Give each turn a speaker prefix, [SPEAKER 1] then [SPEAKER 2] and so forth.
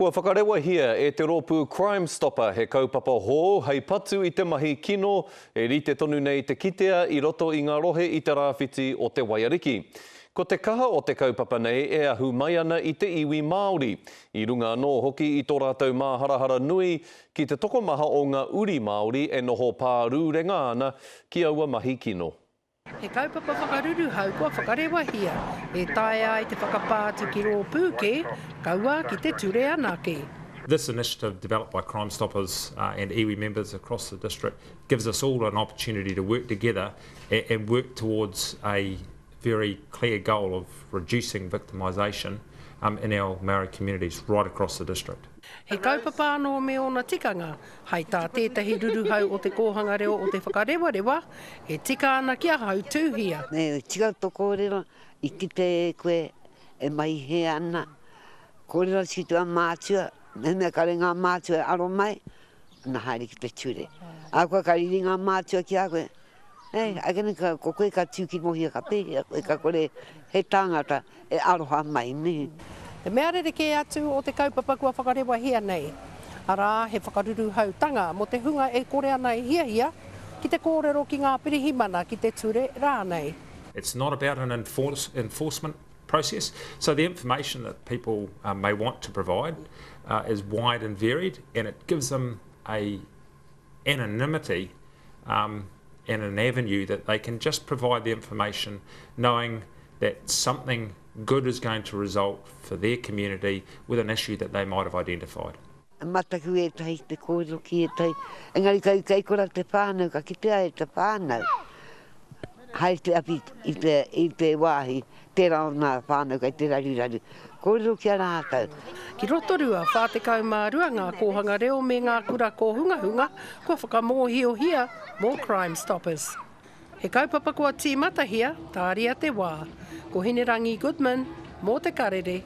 [SPEAKER 1] Kua whakarewa hia e te rōpū Crime Stopper he kaupapa hō hei patu i te mahi kino e rite tonu nei te kitea i roto i ngā rohe i te rāwhiti o te Waiariki. Ko te kaha o te kaupapa nei e ahu mai ana i te iwi Māori. I runga anō hoki i tō rātou māharahara nui ki te tokomaha o ngā uri Māori e noho pārūrenga ana ki aua mahi kino.
[SPEAKER 2] He kaupapa whakaruru hau kua whakarewa hia, e tae ai te whakapātu ki rōpū ke, kaua ki te ture anake.
[SPEAKER 3] This initiative developed by Crime Stoppers and iwi members across the district gives us all an opportunity to work together and work towards a very clear goal of reducing victimisation in our Maori communities right across the district.
[SPEAKER 2] He kaupapa anō me ona tikanga, hei tā tētahi ruruhau o te kōhanga reo o te whakarewa, he tika ana kia hau tūhia.
[SPEAKER 4] Me tika tō kōrero, i kite koe e mai he ana. Kōrero si tua mātua, me mea kare ngā mātua aro mai, na haere ki te ture. A koe kariri ngā mātua ki a koe, akene ko koe ka tūki mohi a ka pēhi, koe ka kore he tāngata e aroha mai ne.
[SPEAKER 2] Te mea rereke atu o te kaupapa kua whakarewa hia nei. Arā, he whakaruru hau tanga mo te hunga e kore ana i hia, ki te kōrero ki ngā pirihimana ki te ture rānei.
[SPEAKER 3] It's not about an enforcement process, so the information that people may want to provide is wide and varied, and it gives them a anonymity and an avenue that they can just provide the information knowing that something good is going to result for their community with an issue that they might have identified.
[SPEAKER 4] Mataku e tahi te kōrero ki e tahi. Engari kai kora te whānau, ka kitea e te whānau. Hai te api i te wāhi, te rao nā whānau kai te raruraru. Kōrero ki a rātau.
[SPEAKER 2] Ki rotorua, whātekau mārua ngā kōhanga reo me ngā kura kōhunga, kua whakamōhio hia mō Crime Stoppers. He kaupapa kua tīmata hia, tāria te wā. Ko Hinerangi Goodman, mō te karere.